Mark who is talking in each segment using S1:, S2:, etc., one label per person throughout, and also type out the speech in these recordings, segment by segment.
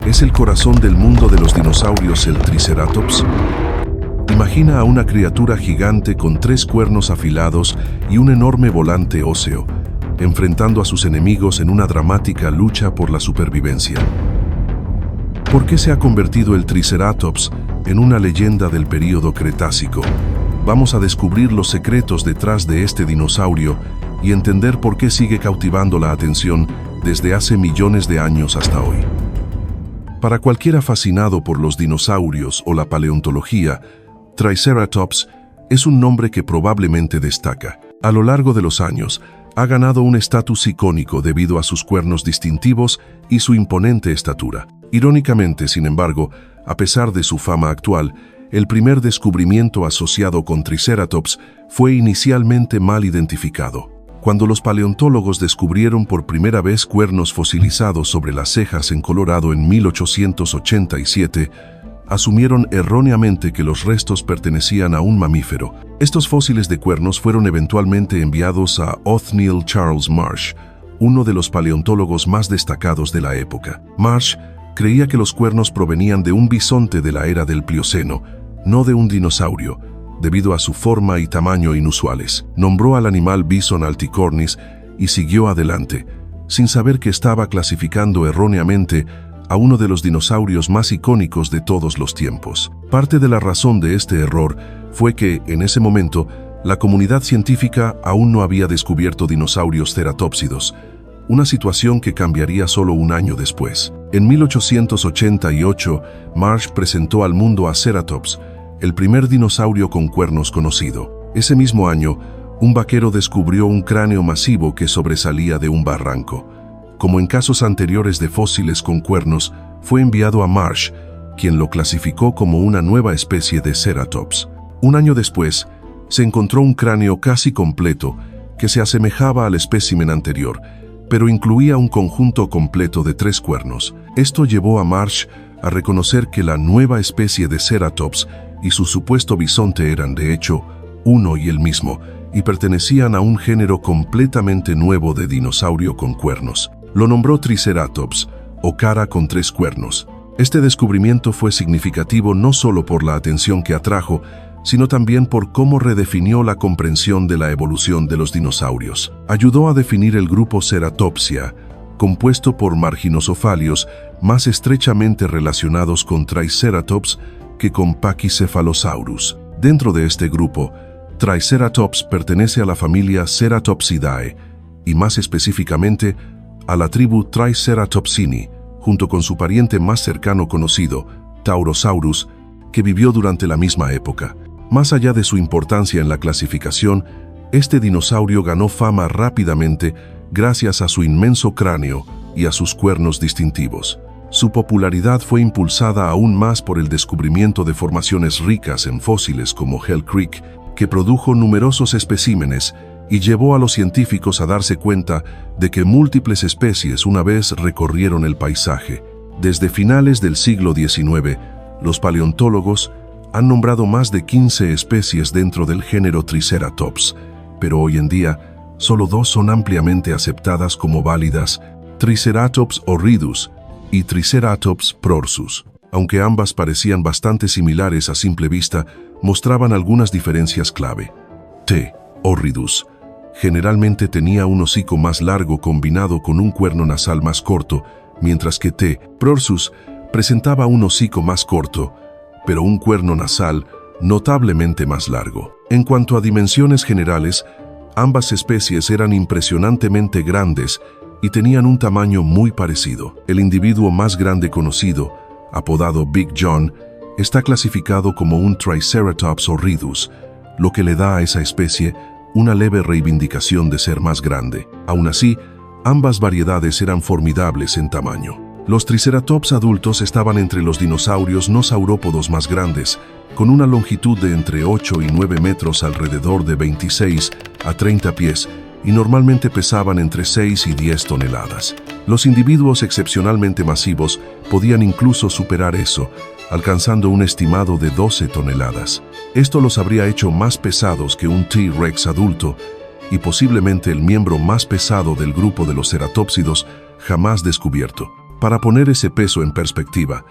S1: ¿Es el corazón del mundo de los dinosaurios el Triceratops? Imagina a una criatura gigante con 3 cuernos afilados y un enorme volante óseo, enfrentando a sus enemigos en una dramática lucha por la supervivencia. ¿Por qué se ha convertido el Triceratops en una leyenda del período Cretácico? Vamos a descubrir los secretos detrás de este dinosaurio y entender por qué sigue cautivando la atención desde hace millones de años hasta hoy. Para cualquiera fascinado por los dinosaurios o la paleontología, Triceratops es un nombre que probablemente destaca. A lo largo de los años, ha ganado un estatus icónico debido a sus cuernos distintivos y su imponente estatura. Irónicamente, sin embargo, a pesar de su fama actual, el primer descubrimiento asociado con Triceratops fue inicialmente mal identificado. Cuando los paleontólogos descubrieron por primera vez cuernos fosilizados sobre las cejas en Colorado en 1887, asumieron erróneamente que los restos pertenecían a un mamífero. Estos fósiles de cuernos fueron eventualmente enviados a Othniel Charles Marsh, uno de los paleontólogos más destacados de la época. Marsh creía que los cuernos provenían de un bisonte de la era del Plioceno, no de un dinosaurio, debido a su forma y tamaño inusuales. Nombró al animal Bison alticornis y siguió adelante, sin saber que estaba clasificando erróneamente a uno de los dinosaurios más icónicos de todos los tiempos. Parte de la razón de este error fue que, en ese momento, la comunidad científica aún no había descubierto dinosaurios ceratópsidos, una situación que cambiaría solo un año después. En 1888, Marsh presentó al mundo a Ceratops, el primer dinosaurio con cuernos conocido. Ese mismo año, un vaquero descubrió un cráneo masivo que sobresalía de un barranco. Como en casos anteriores de fósiles con cuernos, fue enviado a Marsh, quien lo clasificó como una nueva especie de Ceratops. Un año después, se encontró un cráneo casi completo que se asemejaba al espécimen anterior, pero incluía un conjunto completo de 3 cuernos. Esto llevó a Marsh a reconocer que la nueva especie de Ceratops y su supuesto bisonte eran, de hecho, uno y el mismo, y pertenecían a un género completamente nuevo de dinosaurio con cuernos. Lo nombró Triceratops, o cara con 3 cuernos. Este descubrimiento fue significativo no solo por la atención que atrajo, sino también por cómo redefinió la comprensión de la evolución de los dinosaurios. Ayudó a definir el grupo Ceratopsia, compuesto por marginosofalios más estrechamente relacionados con Triceratops que con Pachycephalosaurus. Dentro de este grupo, Triceratops pertenece a la familia Ceratopsidae y más específicamente a la tribu Triceratopsini, junto con su pariente más cercano conocido, Taurosaurus, que vivió durante la misma época. Más allá de su importancia en la clasificación, este dinosaurio ganó fama rápidamente gracias a su inmenso cráneo y a sus cuernos distintivos. Su popularidad fue impulsada aún más por el descubrimiento de formaciones ricas en fósiles como Hell Creek, que produjo numerosos especímenes y llevó a los científicos a darse cuenta de que múltiples especies una vez recorrieron el paisaje. Desde finales del siglo XIX, los paleontólogos han nombrado más de 15 especies dentro del género Triceratops, pero hoy en día solo 2 son ampliamente aceptadas como válidas: Triceratops horridus y Triceratops prorsus. Aunque ambas parecían bastante similares a simple vista, mostraban algunas diferencias clave. T. horridus generalmente tenía un hocico más largo combinado con un cuerno nasal más corto, mientras que T. prorsus presentaba un hocico más corto, pero un cuerno nasal notablemente más largo. En cuanto a dimensiones generales, ambas especies eran impresionantemente grandes y tenían un tamaño muy parecido. El individuo más grande conocido, apodado Big John, está clasificado como un Triceratops horridus, lo que le da a esa especie una leve reivindicación de ser más grande. Aún así, ambas variedades eran formidables en tamaño. Los Triceratops adultos estaban entre los dinosaurios no saurópodos más grandes, con una longitud de entre 8 y 9 metros, alrededor de 26 a 30 pies, y normalmente pesaban entre 6 y 10 toneladas. Los individuos excepcionalmente masivos podían incluso superar eso, alcanzando un estimado de 12 toneladas. Esto los habría hecho más pesados que un T-Rex adulto y posiblemente el miembro más pesado del grupo de los ceratópsidos jamás descubierto. Para poner ese peso en perspectiva,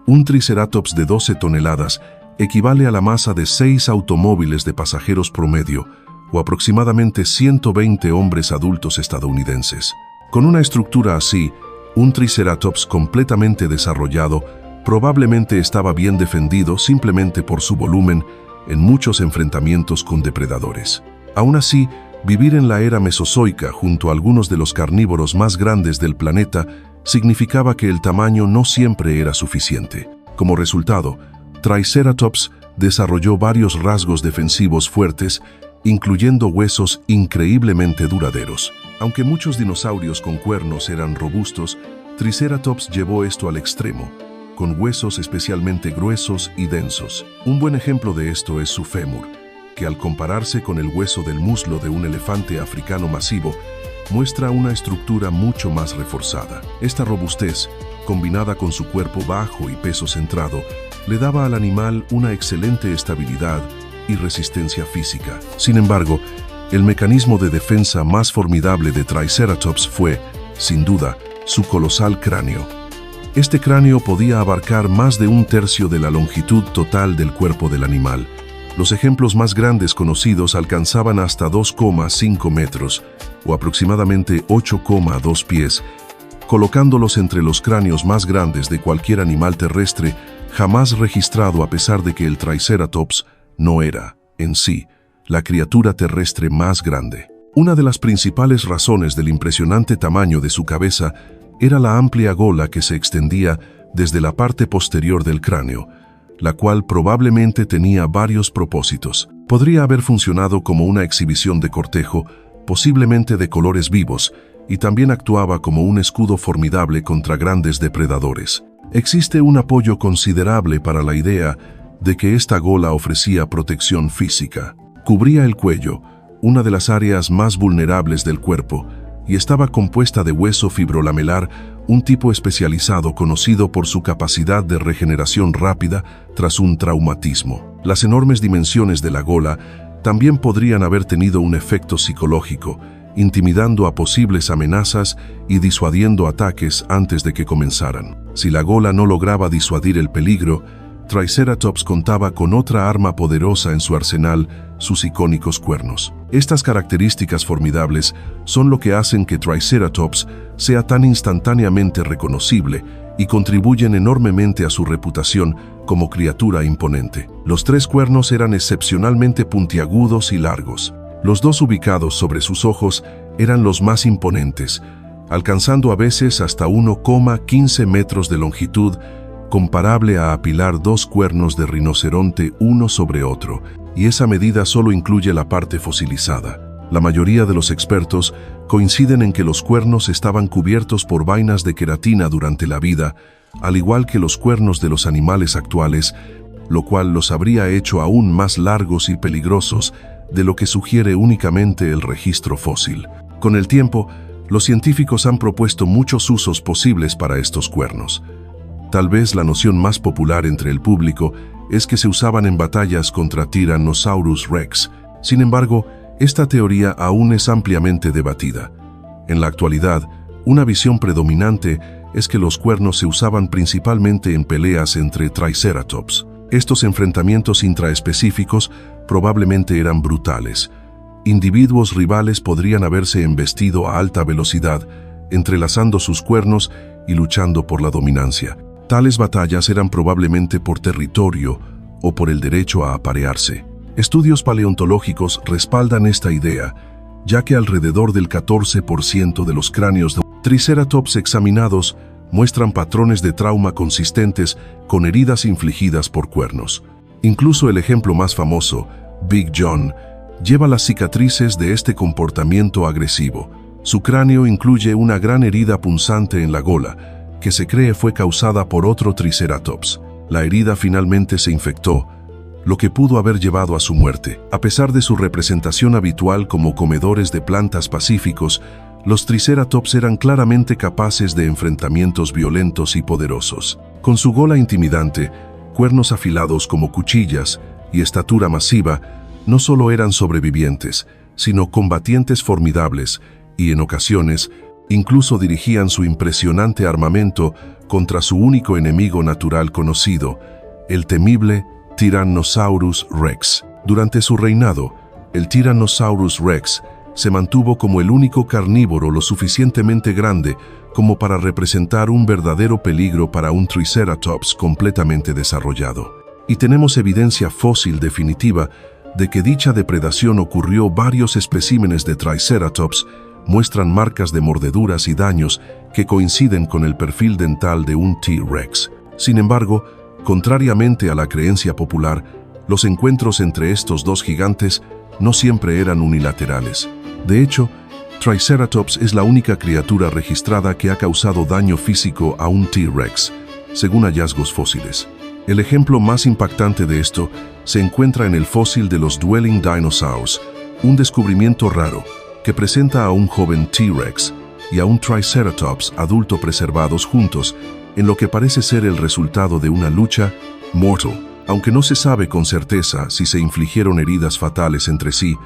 S1: un Triceratops de 12 toneladas equivale a la masa de 6 automóviles de pasajeros promedio, o aproximadamente 120 hombres adultos estadounidenses. Con una estructura así, un Triceratops completamente desarrollado probablemente estaba bien defendido simplemente por su volumen en muchos enfrentamientos con depredadores. Aún así, vivir en la era mesozoica junto a algunos de los carnívoros más grandes del planeta significaba que el tamaño no siempre era suficiente. Como resultado, Triceratops desarrolló varios rasgos defensivos fuertes, incluyendo huesos increíblemente duraderos. Aunque muchos dinosaurios con cuernos eran robustos, Triceratops llevó esto al extremo, con huesos especialmente gruesos y densos. Un buen ejemplo de esto es su fémur, que al compararse con el hueso del muslo de un elefante africano masivo, muestra una estructura mucho más reforzada. Esta robustez, combinada con su cuerpo bajo y peso centrado, le daba al animal una excelente estabilidad y resistencia física. Sin embargo, el mecanismo de defensa más formidable de Triceratops fue, sin duda, su colosal cráneo. Este cráneo podía abarcar más de un tercio de la longitud total del cuerpo del animal. Los ejemplos más grandes conocidos alcanzaban hasta 2,5 metros, o aproximadamente 8,2 pies, colocándolos entre los cráneos más grandes de cualquier animal terrestre jamás registrado, a pesar de que el Triceratops no era, en sí, la criatura terrestre más grande. Una de las principales razones del impresionante tamaño de su cabeza era la amplia gola que se extendía desde la parte posterior del cráneo, la cual probablemente tenía varios propósitos. Podría haber funcionado como una exhibición de cortejo, posiblemente de colores vivos, y también actuaba como un escudo formidable contra grandes depredadores. Existe un apoyo considerable para la idea de que esta gola ofrecía protección física. Cubría el cuello, una de las áreas más vulnerables del cuerpo, y estaba compuesta de hueso fibrolamelar, un tipo especializado conocido por su capacidad de regeneración rápida tras un traumatismo. Las enormes dimensiones de la gola también podrían haber tenido un efecto psicológico, intimidando a posibles amenazas y disuadiendo ataques antes de que comenzaran. Si la gola no lograba disuadir el peligro, Triceratops contaba con otra arma poderosa en su arsenal, sus icónicos cuernos. Estas características formidables son lo que hacen que Triceratops sea tan instantáneamente reconocible y contribuyen enormemente a su reputación como criatura imponente. Los 3 cuernos eran excepcionalmente puntiagudos y largos. Los 2 ubicados sobre sus ojos eran los más imponentes, alcanzando a veces hasta 1,15 metros de longitud, comparable a apilar 2 cuernos de rinoceronte uno sobre otro, y esa medida solo incluye la parte fosilizada. La mayoría de los expertos coinciden en que los cuernos estaban cubiertos por vainas de queratina durante la vida, al igual que los cuernos de los animales actuales, lo cual los habría hecho aún más largos y peligrosos de lo que sugiere únicamente el registro fósil. Con el tiempo, los científicos han propuesto muchos usos posibles para estos cuernos. Tal vez la noción más popular entre el público es que se usaban en batallas contra Tyrannosaurus Rex. Sin embargo, esta teoría aún es ampliamente debatida. En la actualidad, una visión predominante es que los cuernos se usaban principalmente en peleas entre Triceratops. Estos enfrentamientos intraespecíficos probablemente eran brutales. Individuos rivales podrían haberse embestido a alta velocidad, entrelazando sus cuernos y luchando por la dominancia. Tales batallas eran probablemente por territorio o por el derecho a aparearse. Estudios paleontológicos respaldan esta idea, ya que alrededor del 14% de los cráneos de Triceratops examinados muestran patrones de trauma consistentes con heridas infligidas por cuernos. Incluso el ejemplo más famoso, Big John, lleva las cicatrices de este comportamiento agresivo. Su cráneo incluye una gran herida punzante en la gola, que se cree fue causada por otro Triceratops. La herida finalmente se infectó, lo que pudo haber llevado a su muerte. A pesar de su representación habitual como comedores de plantas pacíficos, los Triceratops eran claramente capaces de enfrentamientos violentos y poderosos. Con su gola intimidante, cuernos afilados como cuchillas y estatura masiva, no solo eran sobrevivientes, sino combatientes formidables y, en ocasiones, Incluso dirigían su impresionante armamento contra su único enemigo natural conocido, el temible Tyrannosaurus Rex. Durante su reinado, el Tyrannosaurus Rex se mantuvo como el único carnívoro lo suficientemente grande como para representar un verdadero peligro para un Triceratops completamente desarrollado. Y tenemos evidencia fósil definitiva de que dicha depredación ocurrió. Varios especímenes de Triceratops muestran marcas de mordeduras y daños que coinciden con el perfil dental de un T-Rex. Sin embargo, contrariamente a la creencia popular, los encuentros entre estos dos gigantes no siempre eran unilaterales. De hecho, Triceratops es la única criatura registrada que ha causado daño físico a un T-Rex, según hallazgos fósiles. El ejemplo más impactante de esto se encuentra en el fósil de los Dwelling Dinosaurs, un descubrimiento raro que presenta a un joven T-Rex y a un Triceratops adulto preservados juntos, en lo que parece ser el resultado de una lucha mortal. Aunque no se sabe con certeza si se infligieron heridas fatales entre sí,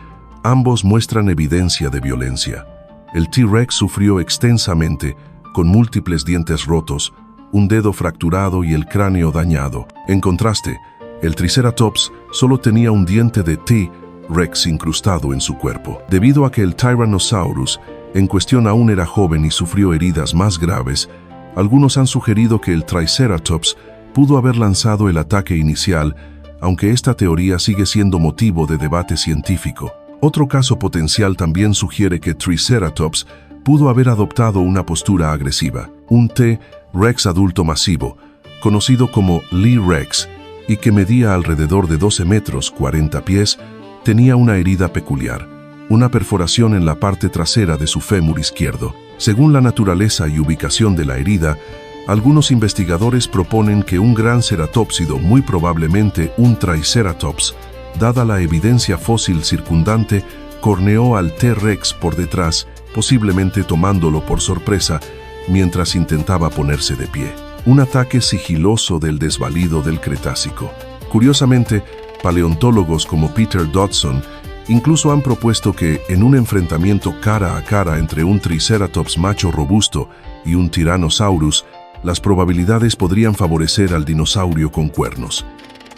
S1: ambos muestran evidencia de violencia. El T-Rex sufrió extensamente, con múltiples dientes rotos, un dedo fracturado y el cráneo dañado. En contraste, el Triceratops solo tenía un diente de T-Rex incrustado en su cuerpo. Debido a que el Tyrannosaurus en cuestión aún era joven y sufrió heridas más graves, algunos han sugerido que el Triceratops pudo haber lanzado el ataque inicial, aunque esta teoría sigue siendo motivo de debate científico. Otro caso potencial también sugiere que Triceratops pudo haber adoptado una postura agresiva. Un T-Rex adulto masivo, conocido como Lee Rex, y que medía alrededor de 12 metros 40 pies, tenía una herida peculiar, una perforación en la parte trasera de su fémur izquierdo. Según la naturaleza y ubicación de la herida, algunos investigadores proponen que un gran ceratópsido, muy probablemente un Triceratops, dada la evidencia fósil circundante, corneó al T-Rex por detrás, posiblemente tomándolo por sorpresa mientras intentaba ponerse de pie. Un ataque sigiloso del desvalido del Cretácico. Curiosamente, paleontólogos como Peter Dodson incluso han propuesto que, en un enfrentamiento cara a cara entre un Triceratops macho robusto y un Tyrannosaurus, las probabilidades podrían favorecer al dinosaurio con cuernos.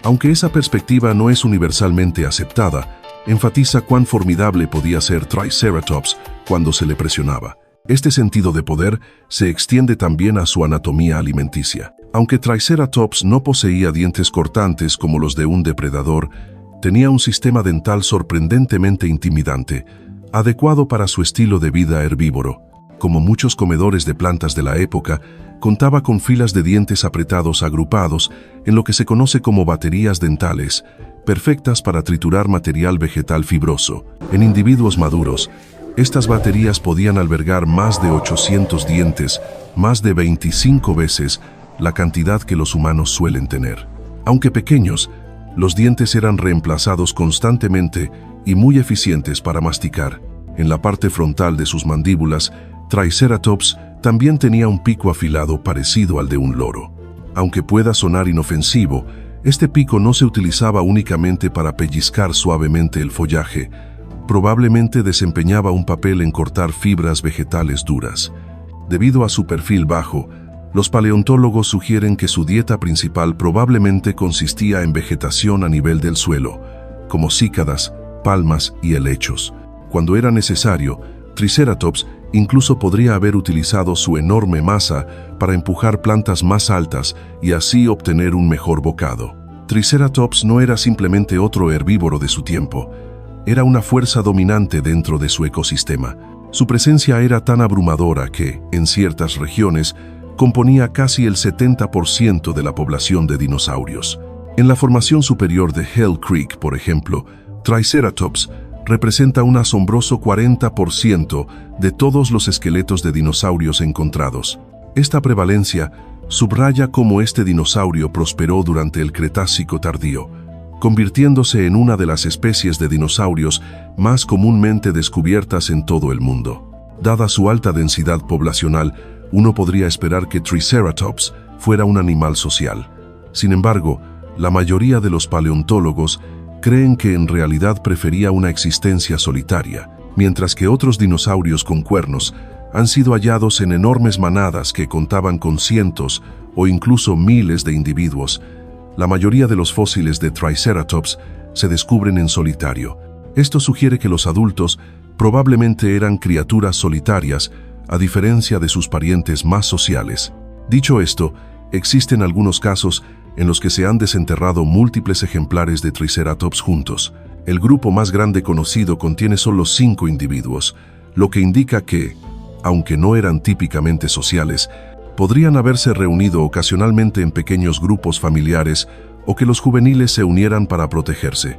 S1: Aunque esa perspectiva no es universalmente aceptada, enfatiza cuán formidable podía ser Triceratops cuando se le presionaba. Este sentido de poder se extiende también a su anatomía alimenticia. Aunque Triceratops no poseía dientes cortantes como los de un depredador, tenía un sistema dental sorprendentemente intimidante, adecuado para su estilo de vida herbívoro. Como muchos comedores de plantas de la época, contaba con filas de dientes apretados agrupados en lo que se conoce como baterías dentales, perfectas para triturar material vegetal fibroso. En individuos maduros, estas baterías podían albergar más de 800 dientes, más de 25 veces la cantidad que los humanos suelen tener. Aunque pequeños, los dientes eran reemplazados constantemente y muy eficientes para masticar. En la parte frontal de sus mandíbulas, Triceratops también tenía un pico afilado parecido al de un loro. Aunque pueda sonar inofensivo, este pico no se utilizaba únicamente para pellizcar suavemente el follaje. Probablemente desempeñaba un papel en cortar fibras vegetales duras. Debido a su perfil bajo, los paleontólogos sugieren que su dieta principal probablemente consistía en vegetación a nivel del suelo, como cícadas, palmas y helechos. Cuando era necesario, Triceratops incluso podría haber utilizado su enorme masa para empujar plantas más altas y así obtener un mejor bocado. Triceratops no era simplemente otro herbívoro de su tiempo, era una fuerza dominante dentro de su ecosistema. Su presencia era tan abrumadora que, en ciertas regiones, componía casi el 70% de la población de dinosaurios. En la formación superior de Hell Creek, por ejemplo, Triceratops representa un asombroso 40% de todos los esqueletos de dinosaurios encontrados. Esta prevalencia subraya cómo este dinosaurio prosperó durante el Cretácico tardío, convirtiéndose en una de las especies de dinosaurios más comúnmente descubiertas en todo el mundo. Dada su alta densidad poblacional, uno podría esperar que Triceratops fuera un animal social. Sin embargo, la mayoría de los paleontólogos creen que en realidad prefería una existencia solitaria, mientras que otros dinosaurios con cuernos han sido hallados en enormes manadas que contaban con cientos o incluso miles de individuos. La mayoría de los fósiles de Triceratops se descubren en solitario. Esto sugiere que los adultos probablemente eran criaturas solitarias, a diferencia de sus parientes más sociales. Dicho esto, existen algunos casos en los que se han desenterrado múltiples ejemplares de Triceratops juntos. El grupo más grande conocido contiene solo 5 individuos, lo que indica que, aunque no eran típicamente sociales, podrían haberse reunido ocasionalmente en pequeños grupos familiares o que los juveniles se unieran para protegerse.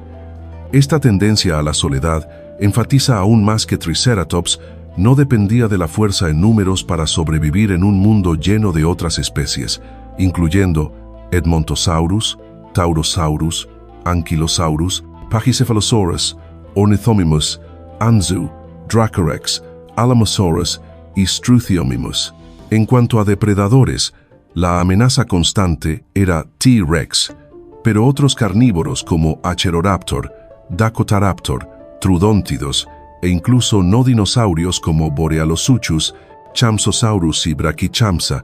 S1: Esta tendencia a la soledad enfatiza aún más que Triceratops no dependía de la fuerza en números para sobrevivir en un mundo lleno de otras especies, incluyendo Edmontosaurus, Taurosaurus, Ankylosaurus, Pachycephalosaurus, Ornithomimus, Anzu, Dracorex, Alamosaurus y Struthiomimus. En cuanto a depredadores, la amenaza constante era T-Rex, pero otros carnívoros como Acheroraptor, Dakotaraptor, Trudóntidos e incluso no dinosaurios como Borealosuchus, Champsosaurus y Brachychampsa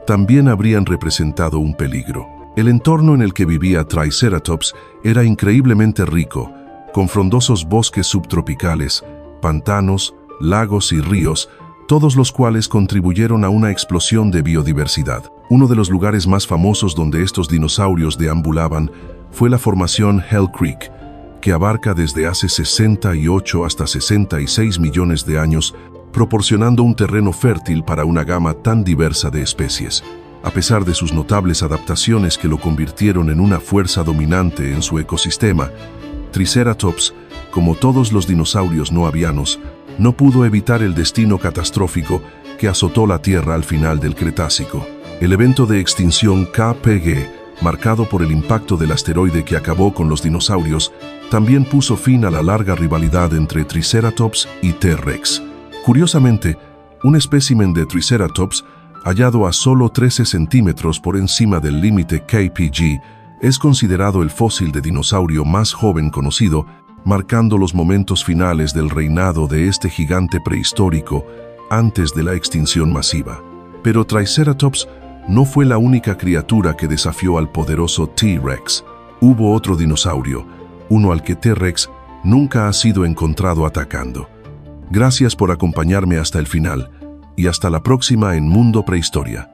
S1: también habrían representado un peligro. El entorno en el que vivía Triceratops era increíblemente rico, con frondosos bosques subtropicales, pantanos, lagos y ríos, todos los cuales contribuyeron a una explosión de biodiversidad. Uno de los lugares más famosos donde estos dinosaurios deambulaban fue la formación Hell Creek, que abarca desde hace 68 hasta 66 millones de años, proporcionando un terreno fértil para una gama tan diversa de especies. A pesar de sus notables adaptaciones que lo convirtieron en una fuerza dominante en su ecosistema, Triceratops, como todos los dinosaurios no avianos, no pudo evitar el destino catastrófico que azotó la Tierra al final del Cretácico. El evento de extinción KPG, marcado por el impacto del asteroide que acabó con los dinosaurios, también puso fin a la larga rivalidad entre Triceratops y T-Rex. Curiosamente, un espécimen de Triceratops, hallado a solo 13 centímetros por encima del límite KPG, es considerado el fósil de dinosaurio más joven conocido, marcando los momentos finales del reinado de este gigante prehistórico antes de la extinción masiva. Pero Triceratops no fue la única criatura que desafió al poderoso T-Rex. Hubo otro dinosaurio, uno al que T-Rex nunca ha sido encontrado atacando. Gracias por acompañarme hasta el final, y hasta la próxima en Mundo Prehistoria.